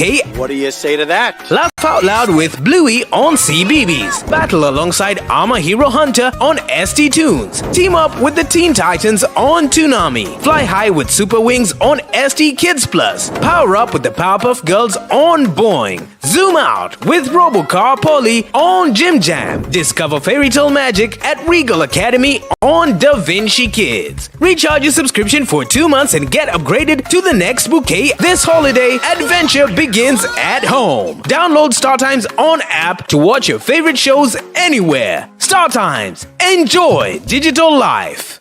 Hey, what do you say to that? Laugh out loud with Bluey on CBeebies. Battle alongside Armor Hero Hunter on ST Tunes. Team up with the Teen Titans on Toonami. Fly high with Super Wings on ST Kids Plus. Power up with the Powerpuff Girls on Boing. Zoom out with Robocar Polly on Jim Jam. Discover fairy tale magic at Regal Academy on Da Vinci Kids. Recharge your subscription for 2 months and get upgraded to the next bouquet this holiday. Adventure begins at home. Download StarTimes on app to watch your favorite shows anywhere. StarTimes. Enjoy digital life.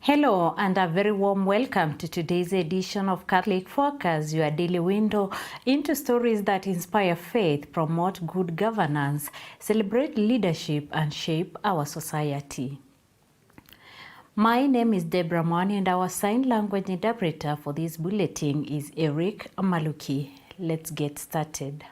Hello and a very warm welcome to today's edition of Catholic Focus, your daily window into stories that inspire faith, promote good governance, celebrate leadership, and shape our society. My name is Deborah Mwani and our sign language interpreter for this bulletin is Eric Maluki. Let's get started.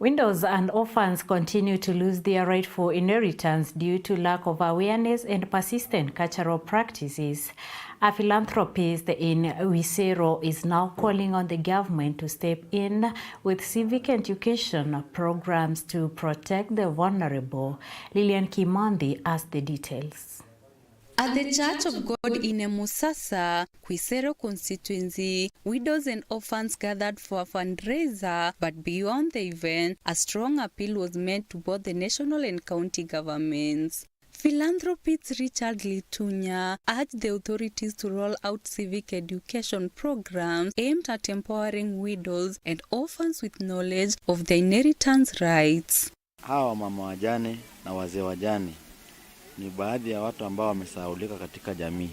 Widows and orphans continue to lose their rightful inheritance due to lack of awareness and persistent cultural practices. A philanthropist in Wisero is now calling on the government to step in with civic education programs to protect the vulnerable. Lillian Kimandi has the details. At the Church of God in Musasa, Wisero constituency, widows and orphans gathered for a fundraiser, but beyond the event, a strong appeal was made to both the national and county governments. Philanthropist Richard Litunya urged the authorities to roll out civic education programs aimed at empowering widows and orphans with knowledge of their inheritance rights. Hawa mama wajane na wazee wajane ni baadhi ya watu ambao wamesahaulika katika jamii.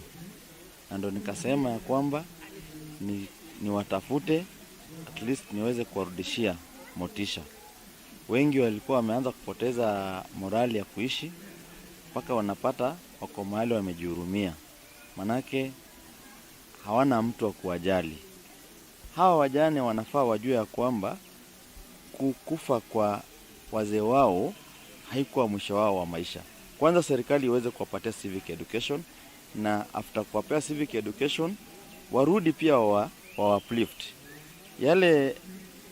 Na ndo nikasema ya kwamba ni watafute at least niweze kuwarudishia motisha. Wengi walikuwa wameanza kupoteza morali ya kuishi mpaka wanapata wako mahali wamejihurumia. Manake hawana mtu wa kuwajali. Hawa wajane wanafaa wajue ya kwamba kukufa kwa wazee wao haikuwa mwisho wao wa maisha. Kwanza serikali iweze kuwapatia civic education, na after kuwapea civic education warudi pia wa uplift.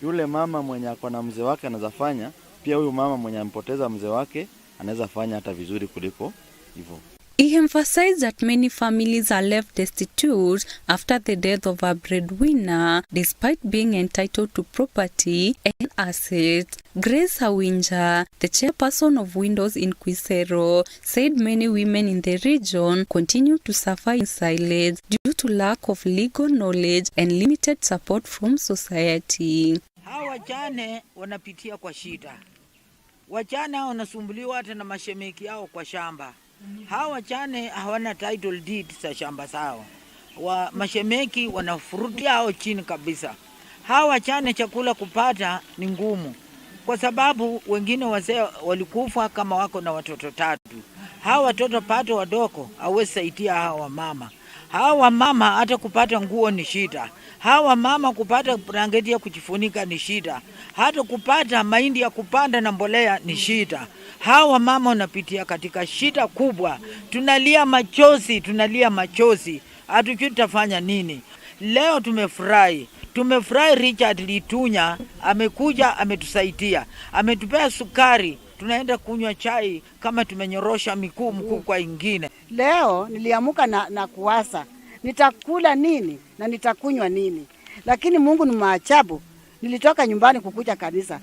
Yule mama mwenye ako na mzee wake anaweza fanya, pia huyu mama mwenye ampoteza mzee wake anaweza fanya hata vizuri kuliko hivyo. He emphasized that many families are left destitute after the death of a breadwinner, despite being entitled to property and assets. Grace Hawinja, the chairperson of Windows in Wisero, said many women in the region continue to suffer in silence due to lack of legal knowledge and limited support from society. Hawa wajane wanapitia kwa shida. Wajane wanasumbuliwa hata na mashemeki yao kwa shamba. Hawa wajane hawana title deed za shamba zao. Mashemeki wanafurutia hao chini kabisa. Hawa wajane chakula kupata ni ngumu. Kwa sababu wengine wazee walikufa kama wako na watoto 3. Hawa watoto pato wadogo hawezi saidia hawa mama. Hawa mama hata kupata nguo ni shida. Hawa mama kupata blanketi ya kujifunika ni shida. Hata kupata mahindi ya kupanda na mbolea ni shida. Hawa mama wanapitia katika shida kubwa. Tunalia machozi. Hatujui tutafanya nini. Leo tumefurahi. Richard Litunya amekuja ametusaidia. Ametupea sukari tunaenda kunywa chai kama tumenyorosha mkuu kwa ingine. Leo niliamuka na kuwasa nitakula nini na nitakunywa nini, lakini Mungu ni maajabu. Nilitoka nyumbani kukuja kanisa,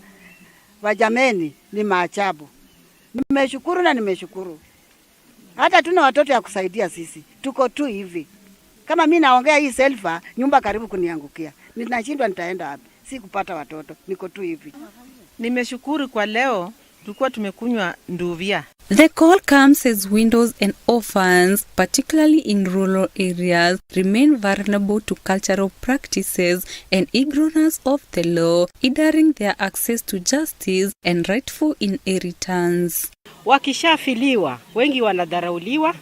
wajameni, ni maajabu. Nimeshukuru na nimeshukuru. Hata tuna watoto ya kusaidia sisi, tuko tu hivi. Kama mimi naongea hii selfa, nyumba karibu kuniangukia, ninashindwa nitaenda wapi? Si kupata watoto, niko tu hivi. Nimeshukuru kwa leo, tulikuwa tumekunywa nduvia. The call comes as widows and orphans, particularly in rural areas, remain vulnerable to cultural practices and ignorance of the law, hindering their access to justice and rightful inheritance. Wakishafiliwa, wengi wanadharauliwa.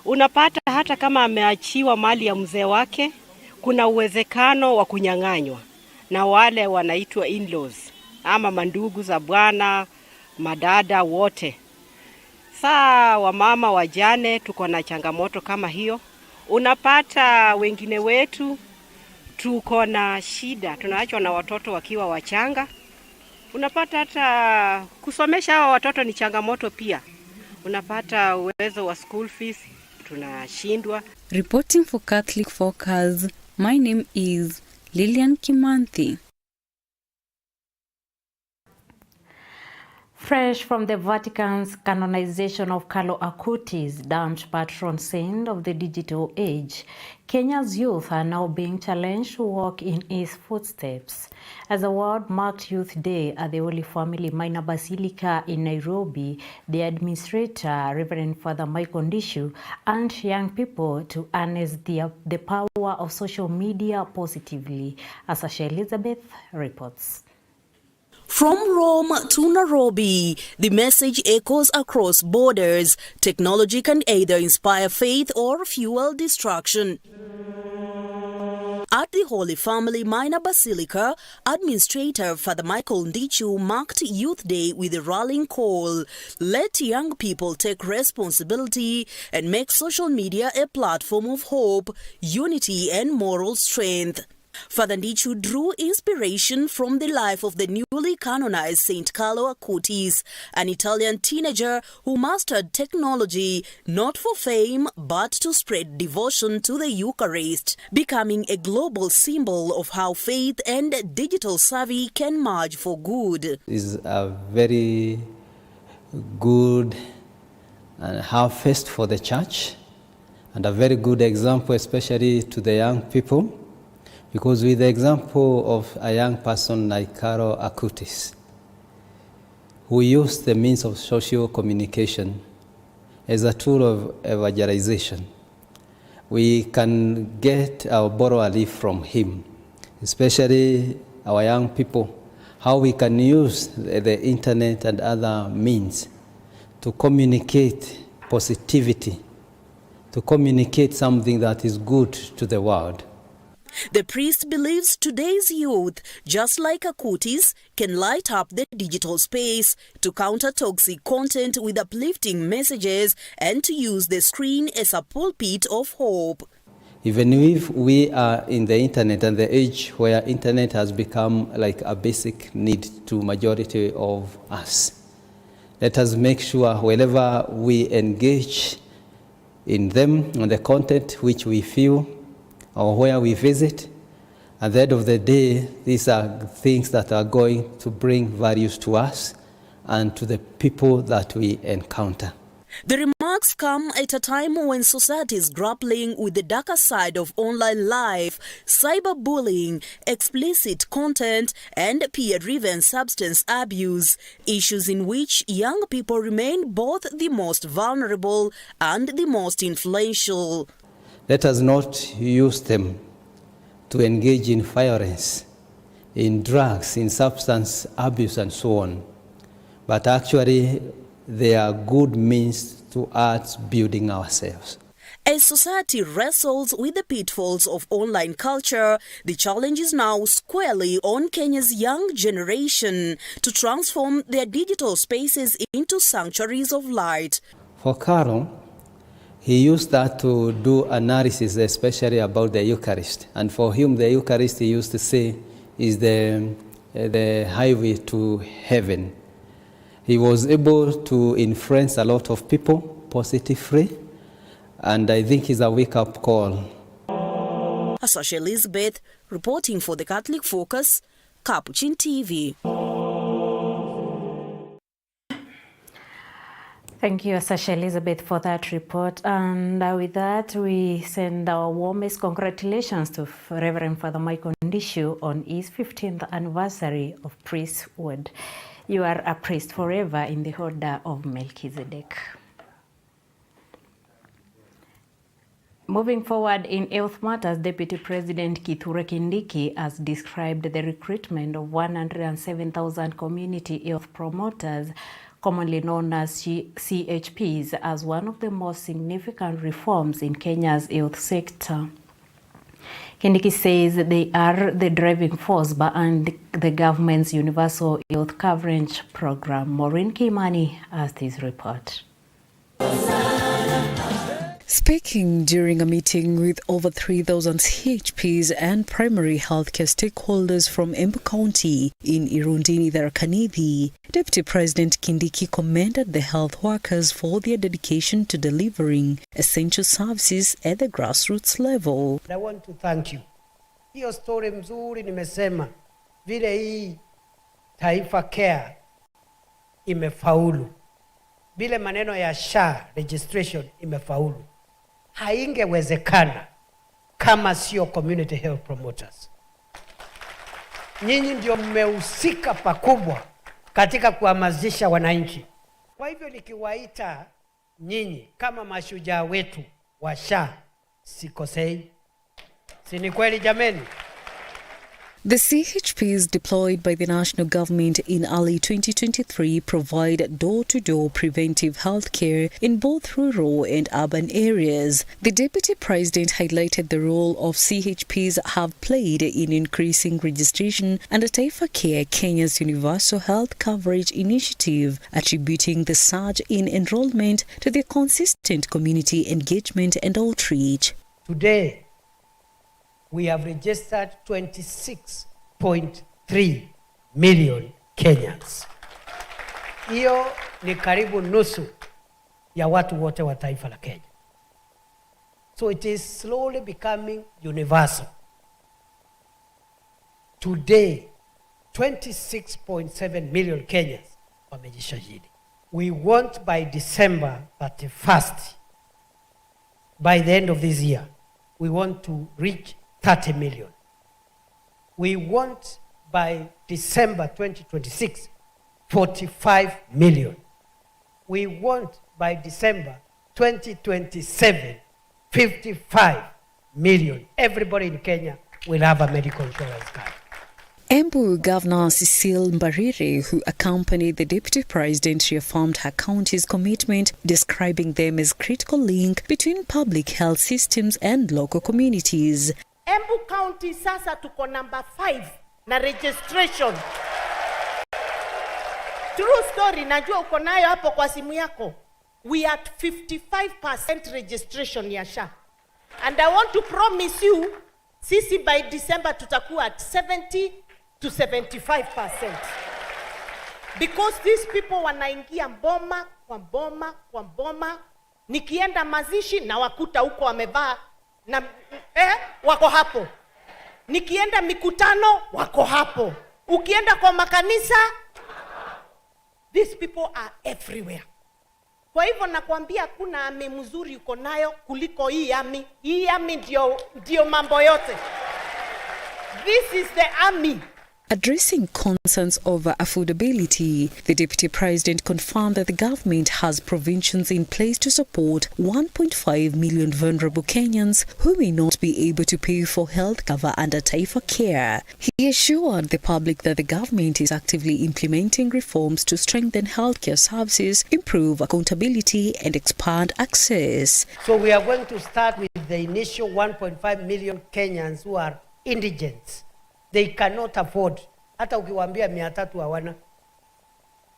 Unapata hata kama ameachiwa mali ya mzee wake, kuna uwezekano wa kunyang'anywa na wale wanaitwa in-laws ama mandugu za bwana, madada wote. Saa wamama wajane tuko na changamoto kama hiyo. Unapata wengine wetu tuko na shida, tunaachwa na watoto wakiwa wachanga. Unapata hata kusomesha hao watoto ni changamoto pia. Unapata uwezo wa school fees tunashindwa. Reporting for Catholic Focus, my name is Lilian Kimanthi. Fresh from the Vatican's canonization of Carlo Acutis, damned patron saint of the digital age, Kenya's youth are now being challenged to walk in his footsteps. As the world marked Youth Day at the Holy Family Minor Basilica in Nairobi, the administrator, Reverend Father Michael Ndishu, urged young people to harness the power of social media positively, as Asha Elizabeth reports. From Rome to Nairobi, the message echoes across borders. Technology can either inspire faith or fuel destruction. At the Holy Family Minor Basilica, Administrator Father Michael Ndichu marked Youth Day with a rallying call. Let young people take responsibility and make social media a platform of hope, unity and moral strength. Father Ndichu drew inspiration from the life of the newly canonized Saint Carlo Acutis, an Italian teenager who mastered technology not for fame but to spread devotion to the Eucharist, becoming a global symbol of how faith and digital savvy can merge for good. Is a very good harvest for the church and a very good example, especially to the young people. Because with the example of a young person like Carlo Acutis, who used the means of social communication as a tool of evangelization, we can get or borrow a leaf from him, especially our young people, how we can use the internet and other means to communicate positivity, to communicate something that is good to the world. The priest believes today's youth, just like Acutis, can light up the digital space to counter toxic content with uplifting messages and to use the screen as a pulpit of hope. Even if we are in the internet and the age where internet has become like a basic need to majority of us, let us make sure wherever we engage in them, on the content which we feel, or where we visit, at the end of the day, these are things that are going to bring values to us and to the people that we encounter. The remarks come at a time when society is grappling with the darker side of online life, cyberbullying, explicit content, and peer-driven substance abuse, issues in which young people remain both the most vulnerable and the most influential. Let us not use them to engage in violence, in drugs, in substance abuse and so on. But actually, they are good means to us building ourselves. As society wrestles with the pitfalls of online culture, the challenge is now squarely on Kenya's young generation to transform their digital spaces into sanctuaries of light. For Carlo, he used that to do analysis, especially about the Eucharist. And for him, the Eucharist, he used to say, is the highway to heaven. He was able to influence a lot of people positively, and I think it's a wake-up call. Sasha Elizabeth, reporting for the Catholic Focus, Capuchin TV. Thank you, Sasha Elizabeth, for that report. And with that, we send our warmest congratulations to Reverend Father Michael Ndishu on his 15th anniversary of priesthood. You are a priest forever in the order of Melchizedek. Moving forward in health matters, Deputy President Kithure Kindiki has described the recruitment of 107,000 community health promoters, commonly known as CHPs, as one of the most significant reforms in Kenya's health sector. Kindiki says they are the driving force behind the government's universal health coverage program. Maureen Kimani has this report. Speaking during a meeting with over 3,000 CHPs and primary healthcare stakeholders from Embu County in Irundini, Tharaka-Nithi, Deputy President Kindiki commended the health workers for their dedication to delivering essential services at the grassroots level. I want to thank you. Hiyo story mzuri nimesema vile hii Taifa Care imefaulu. Vile maneno ya SHA registration imefaulu. Haingewezekana kama sio community health promoters. Nyinyi ndio mmehusika pakubwa katika kuhamasisha wananchi. Kwa hivyo nikiwaita nyinyi kama mashujaa wetu wa SHA, sikosei. Si ni kweli jameni? The CHPs deployed by the national government in early 2023 provide door-to-door preventive health care in both rural and urban areas. The Deputy President highlighted the role of CHPs have played in increasing registration under Taifa Care, Kenya's universal health coverage initiative, attributing the surge in enrollment to their consistent community engagement and outreach. Today, we have registered 26.3 million Kenyans. Hiyo ni karibu nusu ya watu wote wa taifa la Kenya. So it is slowly becoming universal. Today, 26.7 million Kenyans wamejisajili. We want by December 31st, by the end of this year, we want to reach 30 million. We want by December 2026, 45 million. We want by December 2027, 55 million. Everybody in Kenya will have a medical insurance card. Embu Governor Cecile Mbarire, who accompanied the Deputy President, reaffirmed her county's commitment, describing them as critical link between public health systems and local communities. Embu County sasa tuko number 5 na registration. True story, najua uko nayo hapo kwa simu yako. We are at 55% registration ya SHA. And I want to promise you, sisi by December tutakuwa at 70 to 75%. Because these people wanaingia mboma kwa mboma. Nikienda mazishi na wakuta huko wamevaa na wako hapo. Nikienda mikutano wako hapo. Ukienda kwa makanisa, these people are everywhere. Kwa hivyo nakwambia kuna ami mzuri uko nayo kuliko hii ami. Hii ami ndio mambo yote. This is the army. Addressing concerns over affordability, the Deputy President confirmed that the government has provisions in place to support 1.5 million vulnerable Kenyans who may not be able to pay for health cover under Taifa Care. He assured the public that the government is actively implementing reforms to strengthen healthcare services, improve accountability and expand access. So we are going to start with the initial 1.5 million Kenyans who are indigent. They cannot afford. Hata ukiwaambia 300 hawana.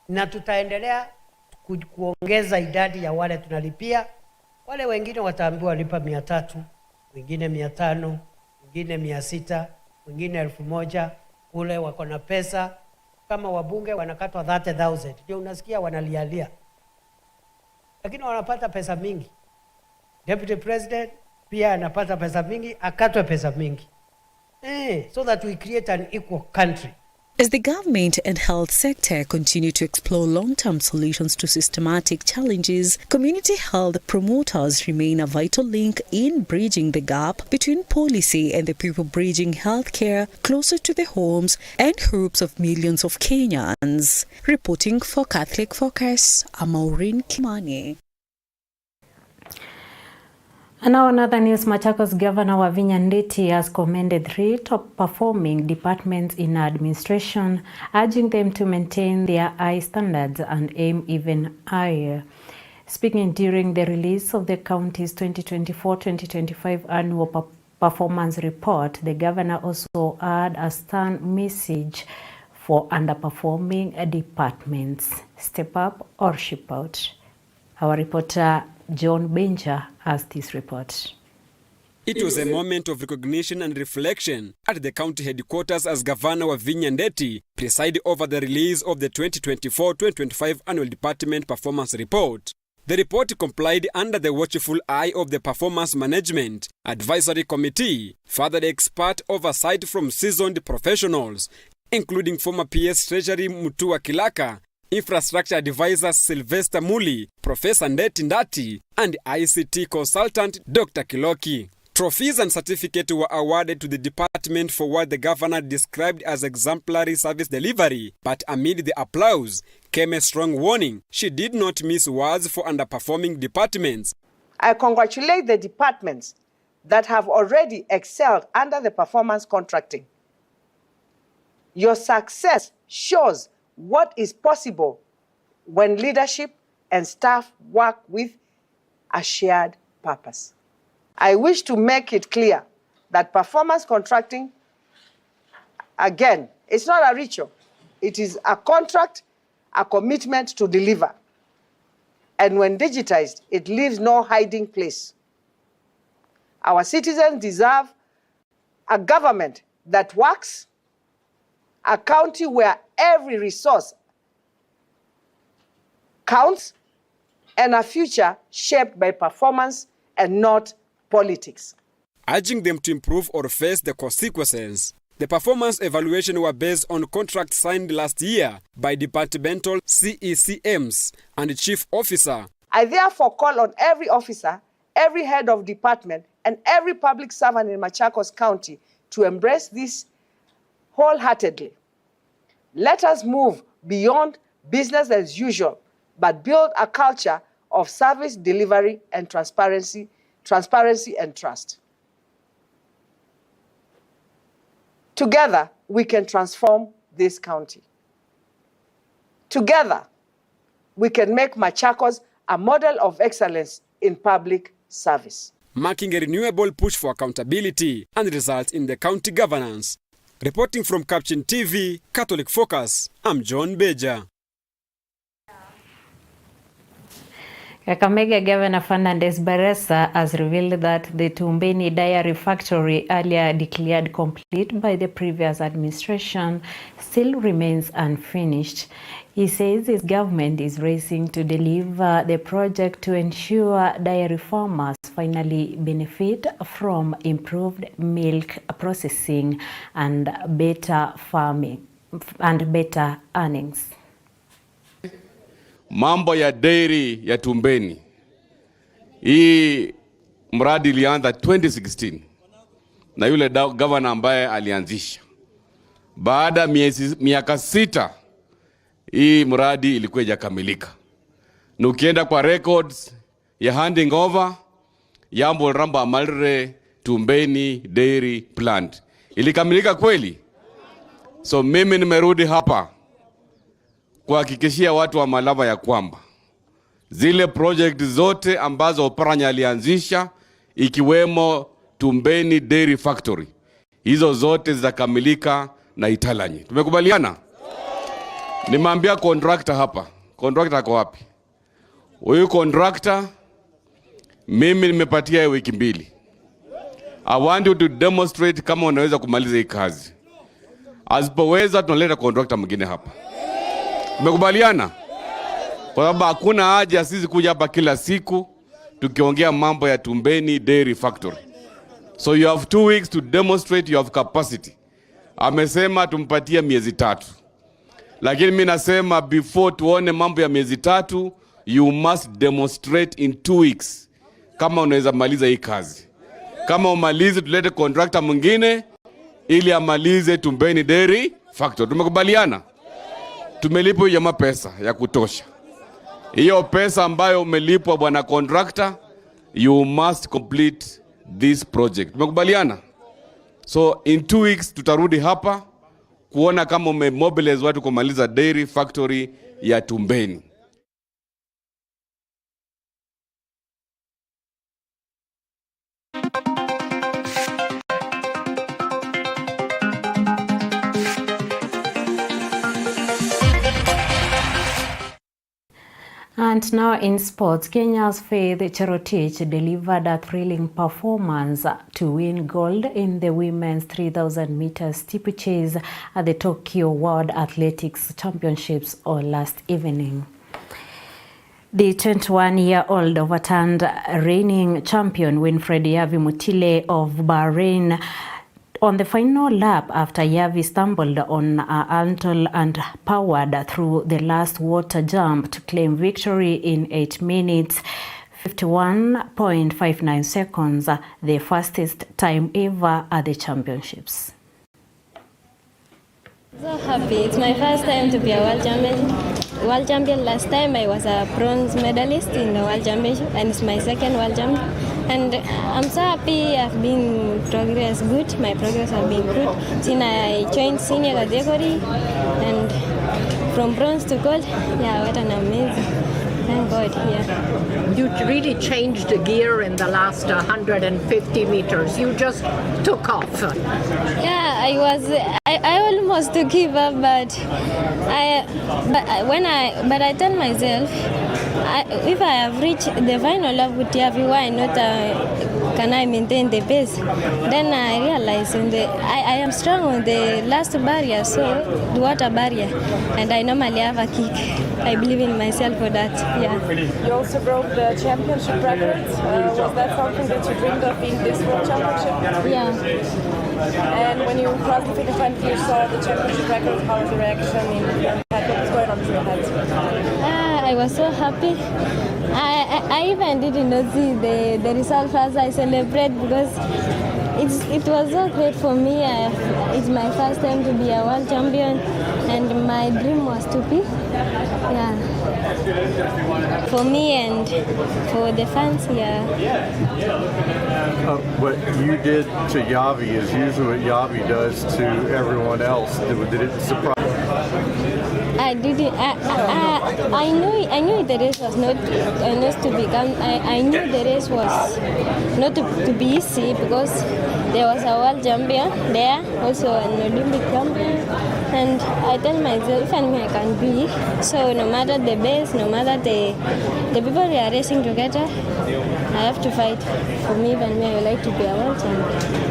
Na tutaendelea kuongeza idadi ya wale tunalipia. Wale wengine wataambiwa lipa 300, wengine 500, wengine 600, wengine 1000, ule wako na pesa. kama wabunge wanakatwa 30,000. Ndio unasikia wanalialia. Lakini wanapata pesa mingi. Deputy President pia anapata pesa mingi, akatwe pesa mingi. So that we create an equal country. As the government and health sector continue to explore long-term solutions to systematic challenges, community health promoters remain a vital link in bridging the gap between policy and the people, bridging healthcare closer to the homes and hopes of millions of Kenyans. Reporting for Catholic Focus, I'm Maureen Kimani. And now another news, Machakos Governor Wavinya Ndeti has commended 3 top-performing departments in administration, urging them to maintain their high standards and aim even higher. Speaking during the release of the county's 2024-2025 annual performance report, the governor also had a stern message for underperforming departments. Step up or ship out. Our reporter John Benja has this report. It was a moment of recognition and reflection at the county headquarters as Governor Wavinya Ndeti presided over the release of the 2024-2025 annual department performance report. The report complied under the watchful eye of the Performance Management Advisory Committee, further expert oversight from seasoned professionals, including former PS Treasury Mutua Kilaka, Infrastructure Advisor Sylvester Muli, Professor Ndeti Ndati, and ICT consultant Dr. Kiloki. Trophies and certificates were awarded to the department for what the governor described as exemplary service delivery, but amid the applause came a strong warning. She did not miss words for underperforming departments. I congratulate the departments that have already excelled under the performance contracting. Your success shows what is possible when leadership and staff work with a shared purpose. I wish to make it clear that performance contracting, again, it's not a ritual. It is a contract, a commitment to deliver. And when digitized, it leaves no hiding place. Our citizens deserve a government that works, a county where every resource counts, and a future shaped by performance and not politics. Urging them to improve or face the consequences. The performance evaluation were based on contracts signed last year by departmental CECMs and chief officer. I therefore call on every officer, every head of department, and every public servant in Machakos County to embrace this wholeheartedly. Let us move beyond business as usual, but build a culture of service delivery and transparency and trust. Together, we can transform this county. Together, we can make Machakos a model of excellence in public service. Marking a renewable push for accountability and results in the county governance. Reporting from Capuchin TV, Catholic Focus, I'm John Beja. Kakamega Governor Fernandez Baresa has revealed that the Tumbeni Dairy Factory, earlier declared complete by the previous administration, still remains unfinished. He says his government is racing to deliver the project to ensure dairy farmers finally benefit from improved milk processing and better farming and better earnings. Mambo ya dairy ya Tumbeni. Hii mradi ilianza 2016 na yule governor ambaye alianzisha. Baada miaka 6 hii mradi ilikuwa haijakamilika. Na ukienda kwa records ya handing over Yambo Ramba Malre Tumbeni Dairy Plant ilikamilika kweli? So mimi nimerudi hapa kuhakikishia watu wa Malava ya kwamba zile project zote ambazo Oparanya alianzisha ikiwemo Tumbeni Dairy Factory, hizo zote zitakamilika na Italanyi. Tumekubaliana? Nimeambia contractor hapa. Contractor ako wapi? Huyu contractor mimi nimepatia wiki 2. I want you to demonstrate kama unaweza kumaliza hii kazi. Asipoweza tunaleta contractor mwingine hapa. Tumekubaliana? Kwa sababu hakuna haja sisi kuja hapa kila siku tukiongea mambo ya Tumbeni Dairy Factory. So you have 2 weeks to demonstrate you have capacity. Amesema tumpatie miezi 3. Lakini mimi nasema before tuone mambo ya miezi 3, you must demonstrate in 2 weeks kama unaweza maliza hii kazi. Kama umalize tulete contractor mwingine ili amalize Tumbeni Dairy Factory. Tumekubaliana? Tumelipwa jamaa pesa ya kutosha. Hiyo pesa ambayo umelipwa bwana contractor, you must complete this project. Tumekubaliana? So in 2 weeks tutarudi hapa kuona kama umemobilize watu kumaliza dairy factory ya Tumbeni. And now in sports, Kenya's Faith Cherotich delivered a thrilling performance to win gold in the women's 3,000 meters steeplechase at the Tokyo World Athletics Championships last evening. The 21-year-old overturned reigning champion Winfred Yavi Mutile of Bahrain on the final lap after Yavi stumbled on Antle and powered through the last water jump to claim victory in 8 minutes 51.59 seconds, the fastest time ever at the championships. So happy. It's my first time to be a world champion. Last time I was a bronze medalist in the world championship, and it's my second world champion. And I'm so happy. I've been progress good. My progress has been good since I joined senior category, and from bronze to gold. Yeah, what an amazing. Thank God, yeah. You really changed the gear in the last 150 meters. You just took off. Yeah, I almost to give up, but I tell myself, if I have reached the final lap with Yavi, why not can I maintain the pace? Then I realized I am strong on the last barrier, so the water barrier, and I normally have a kick. I believe in myself for that. Yeah. You also broke the championship record. Was that something that you dreamed of in this World Championship? Yeah. And when you crossed the finish line, you saw the championship record. How was your reaction? What was going on through your head? I was so happy. I even didn't know see the result as I celebrate because it was so great for me. It's my first time to be a world champion, and my dream was to be. Yeah. For me and for the fans, yeah. What you did to Yavi is usually what Yavi does to everyone else. Did it surprise? I didn't. I knew the race was not to become. I knew the race was not to be easy because there was a world champion there, also an Olympic champion, and I tell myself, and I can be. So no matter the best, no matter the people we are racing together, I have to fight. For me, even me, I would like to be a world champion.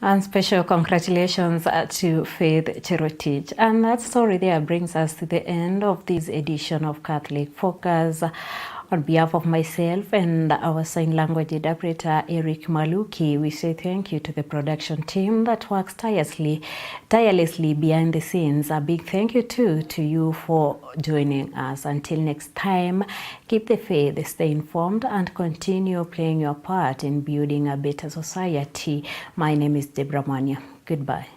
And special congratulations to Faith Cherotich. And that story there brings us to the end of this edition of Catholic Focus. On behalf of myself and our sign language interpreter, Eric Maluki, we say thank you to the production team that works tirelessly behind the scenes. A big thank you too to you for joining us. Until next time, keep the faith, stay informed, and continue playing your part in building a better society. My name is Deborah Mania. Goodbye.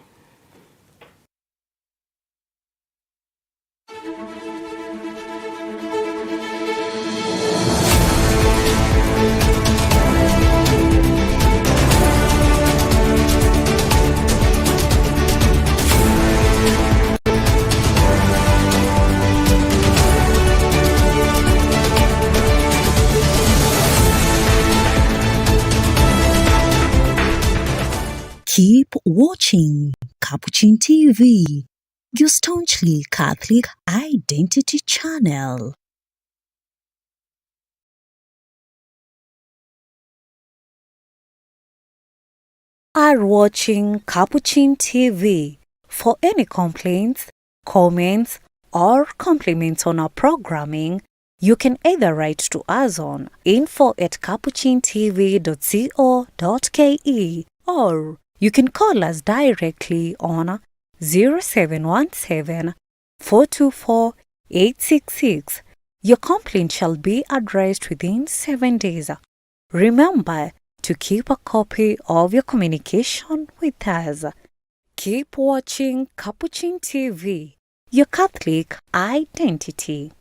Keep watching Capuchin TV, your staunchly Catholic identity channel. are watching Capuchin TV. For any complaints, comments, or compliments on our programming, you can either write to us on info@capuchintv.co.ke or you can call us directly on 0717 424 866. Your complaint shall be addressed within 7 days. Remember to keep a copy of your communication with us. Keep watching Capuchin TV, your Catholic identity.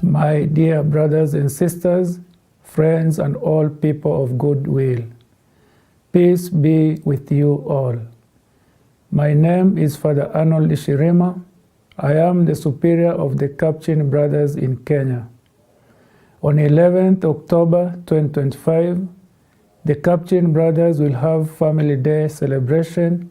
My dear brothers and sisters, friends and all people of goodwill, peace be with you all. My name is Father Arnold Ishirima. I am the superior of the Capuchin Brothers in Kenya. On 11th October 2025, the Capuchin Brothers will have Family Day celebration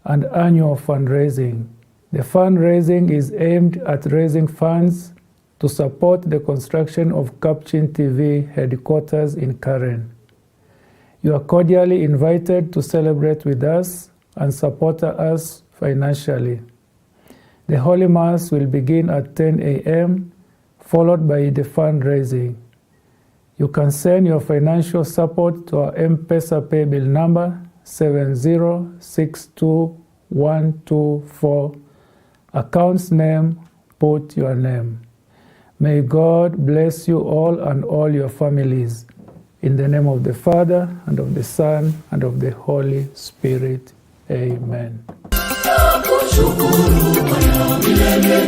and annual fundraising. The fundraising is aimed at raising funds to support the construction of Capuchin TV headquarters in Karen. You are cordially invited to celebrate with us and support us financially. The Holy Mass will begin at 10 a.m., followed by the fundraising. You can send your financial support to our Mpesa Paybill number 7062124. Account's name, put your name. May God bless you all and all your families. In the name of the Father, and of the Son, and of the Holy Spirit. Amen.